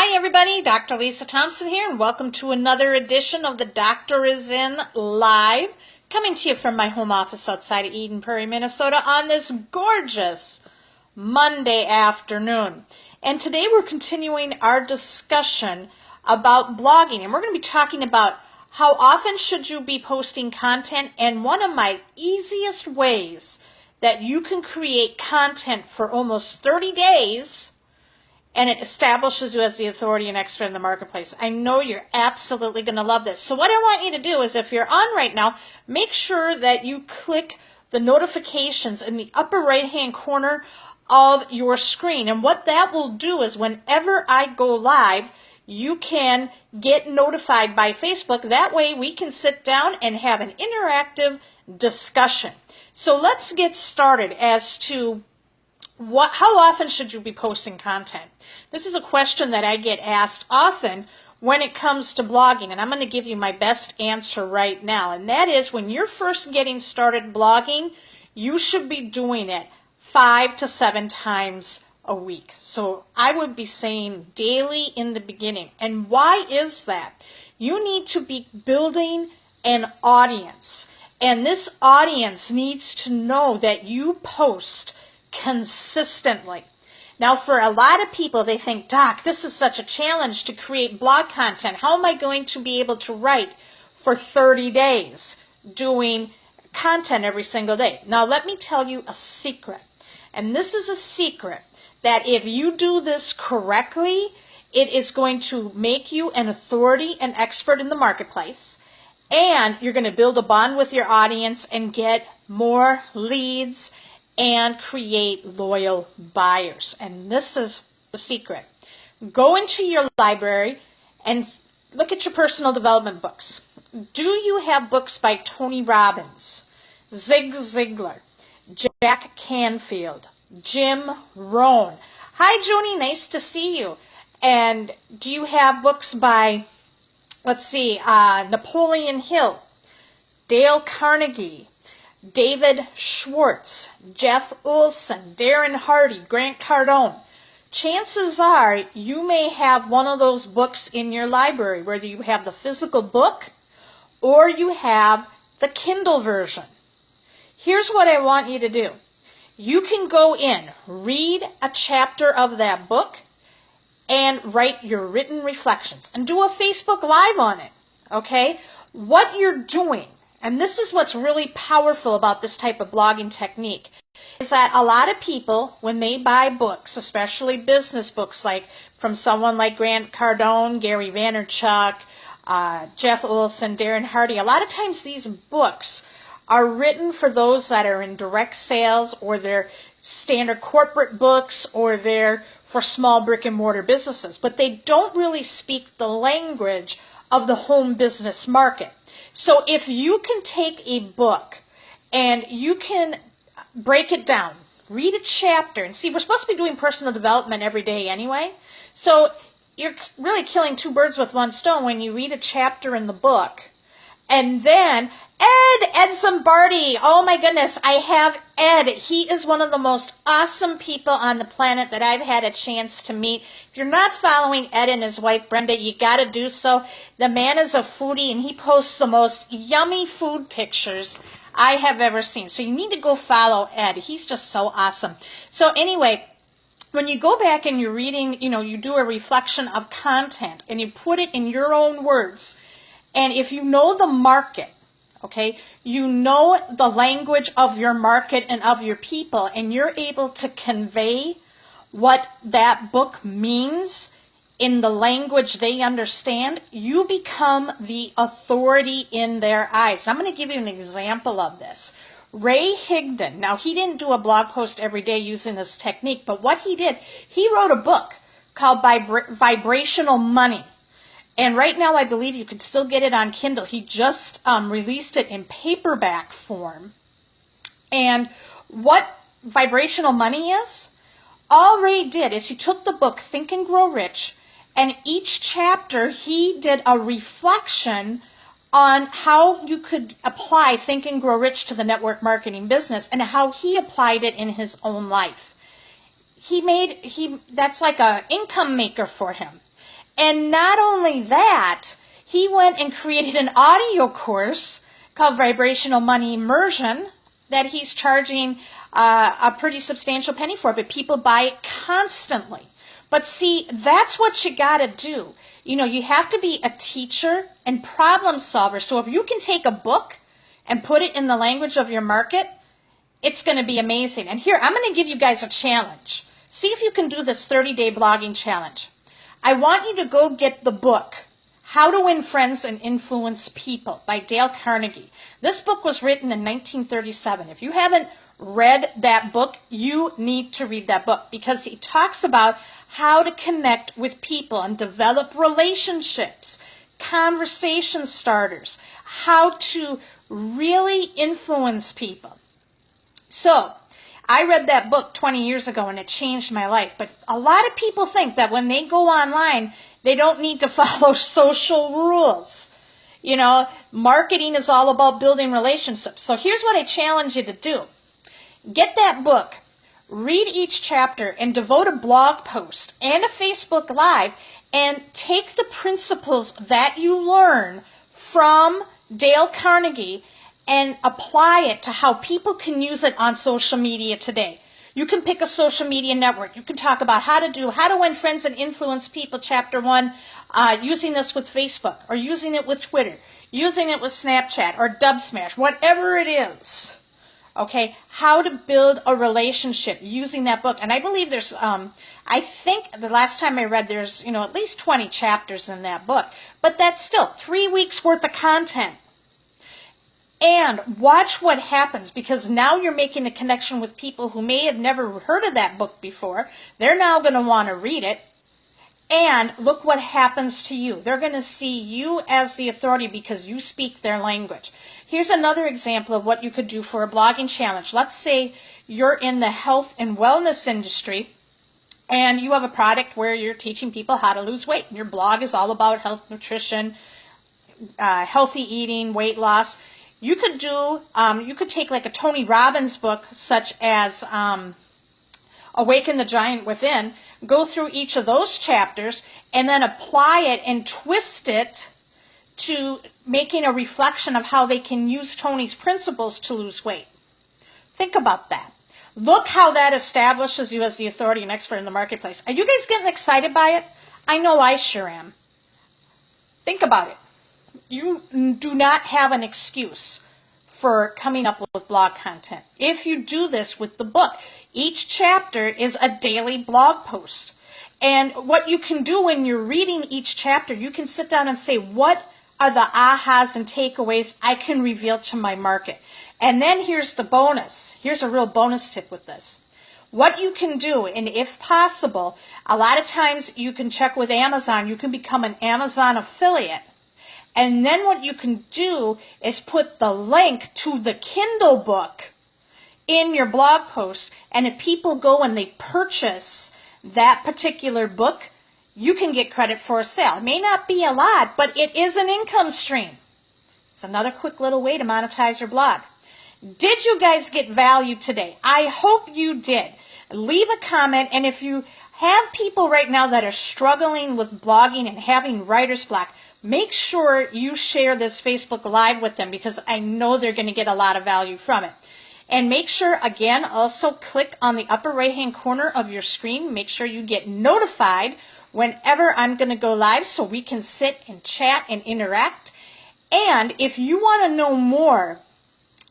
Hi everybody, Dr. Lisa Thompson here, and welcome to another edition of The Doctor Is In Live, coming to you from my home office outside of Eden Prairie, Minnesota on this gorgeous Monday afternoon. And today we're continuing our discussion about blogging, and we're going to be talking about how often should you be posting content, and one of my easiest ways that you can create content for almost 30 days and it establishes you as the authority and expert in the marketplace. I know you're absolutely going to love this. So what I want you to do is, if you're on right now, make sure that you click the notifications in the upper right-hand corner of your screen. And what that will do is whenever I go live, you can get notified by Facebook. That way we can sit down and have an interactive discussion. So let's get started as to how often should you be posting content? This is a question that I get asked often when it comes to blogging, and I'm going to give you my best answer right now. And that is, when you're first getting started blogging, you should be doing it 5 to 7 times a week. So I would be saying daily in the beginning. And why is that? You need to be building an audience, and this audience needs to know that you post consistently. Now, for a lot of people, they think, Doc, this is such a challenge to create blog content. How am I going to be able to write for 30 days doing content every single day? Now, let me tell you a secret. And this is a secret that if you do this correctly, it is going to make you an authority and expert in the marketplace. And you're going to build a bond with your audience and get more leads and create loyal buyers. And this is the secret. Go into your library and look at your personal development books. Do you have books by Tony Robbins, Zig Ziglar, Jack Canfield, Jim Rohn? Hi, Joni, nice to see you. And do you have books by, let's see, Napoleon Hill, Dale Carnegie, David Schwartz, Jeff Olson, Darren Hardy, Grant Cardone? Chances are you may have one of those books in your library, whether you have the physical book or you have the Kindle version. Here's what I want you to do. You can go in, read a chapter of that book, and write your written reflections and do a Facebook Live on it, okay? What you're doing, and this is what's really powerful about this type of blogging technique, is that a lot of people, when they buy books, especially business books, like from someone like Grant Cardone, Gary Vaynerchuk, Jeff Olson, Darren Hardy, a lot of times these books are written for those that are in direct sales, or they're standard corporate books, or they're for small brick and mortar businesses, but they don't really speak the language of the home business market. So if you can take a book and you can break it down, read a chapter, and see, we're supposed to be doing personal development every day anyway. So you're really killing 2 birds with 1 stone when you read a chapter in the book. And then Ed Zimbardi, oh my goodness, I have Ed. He is one of the most awesome people on the planet that I've had a chance to meet. If you're not following Ed and his wife Brenda, you got to do so. The man is a foodie, and he posts the most yummy food pictures I have ever seen. So you need to go follow Ed. He's just so awesome. So anyway, when you go back and you're reading, you do a reflection of content and you put it in your own words. And if you know the market, okay, you know the language of your market and of your people, and you're able to convey what that book means in the language they understand, you become the authority in their eyes. I'm going to give you an example of this. Ray Higdon, now he didn't do a blog post every day using this technique, but what he did, he wrote a book called Vibrational Money. And right now, I believe you can still get it on Kindle. He just released it in paperback form. And what Vibrational Money is, all Ray did is he took the book Think and Grow Rich, and each chapter he did a reflection on how you could apply Think and Grow Rich to the network marketing business and how he applied it in his own life. That's like an income maker for him. And not only that, he went and created an audio course called Vibrational Money Immersion that he's charging a pretty substantial penny for, but people buy it constantly. But see, that's what you got to do. You know, you have to be a teacher and problem solver. So if you can take a book and put it in the language of your market, it's going to be amazing. And here, I'm going to give you guys a challenge. See if you can do this 30-day blogging challenge. I want you to go get the book, How to Win Friends and Influence People by Dale Carnegie. This book was written in 1937. If you haven't read that book, you need to read that book because he talks about how to connect with people and develop relationships, conversation starters, how to really influence people. So, I read that book 20 years ago and it changed my life. But a lot of people think that when they go online, they don't need to follow social rules. You know, marketing is all about building relationships. So here's what I challenge you to do. Get that book, read each chapter, and devote a blog post and a Facebook Live, and take the principles that you learn from Dale Carnegie and apply it to how people can use it on social media today. You can pick a social media network. You can talk about how to win friends and influence people, chapter 1, using this with Facebook, or using it with Twitter, using it with Snapchat, or Dubsmash, whatever it is. Okay, how to build a relationship using that book. And I believe there's, I think the last time I read, there's, at least 20 chapters in that book. But that's still 3 weeks worth of content. And watch what happens, because now you're making a connection with people who may have never heard of that book before. They're now going to want to read it. And look what happens to you. They're going to see you as the authority because you speak their language. Here's another example of what you could do for a blogging challenge. Let's say you're in the health and wellness industry and you have a product where you're teaching people how to lose weight. And your blog is all about health, nutrition, healthy eating, weight loss. You could do, you could take like a Tony Robbins book, such as Awaken the Giant Within, go through each of those chapters, and then apply it and twist it to making a reflection of how they can use Tony's principles to lose weight. Think about that. Look how that establishes you as the authority and expert in the marketplace. Are you guys getting excited by it? I know I sure am. Think about it. You do not have an excuse for coming up with blog content if you do this with the book. Each chapter is a daily blog post. And what you can do when you're reading each chapter, you can sit down and say, what are the ahas and takeaways I can reveal to my market? And then here's the bonus. Here's a real bonus tip with this. What you can do, and if possible, a lot of times you can check with Amazon. You can become an Amazon affiliate. And then what you can do is put the link to the Kindle book in your blog post. And if people go and they purchase that particular book, you can get credit for a sale. It may not be a lot, but it is an income stream. It's another quick little way to monetize your blog. Did you guys get value today? I hope you did. Leave a comment, and if you have people right now that are struggling with blogging and having writer's block, make sure you share this Facebook Live with them, because I know they're going to get a lot of value from it. And make sure, again, also click on the upper right-hand corner of your screen. Make sure you get notified whenever I'm going to go live so we can sit and chat and interact. And if you want to know more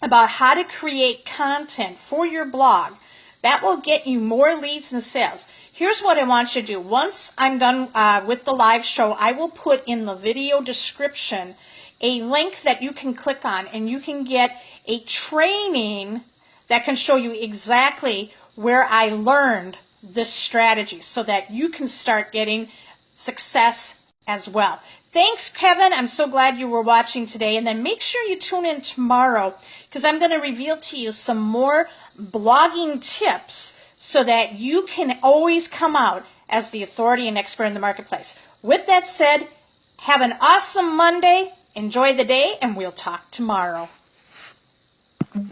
about how to create content for your blog, that will get you more leads and sales. Here's what I want you to do. Once I'm done with the live show, I will put in the video description a link that you can click on, and you can get a training that can show you exactly where I learned this strategy so that you can start getting success as well. Thanks, Kevin. I'm so glad you were watching today. And then make sure you tune in tomorrow, because I'm going to reveal to you some more blogging tips so that you can always come out as the authority and expert in the marketplace. With that said, have an awesome Monday. Enjoy the day, and we'll talk tomorrow.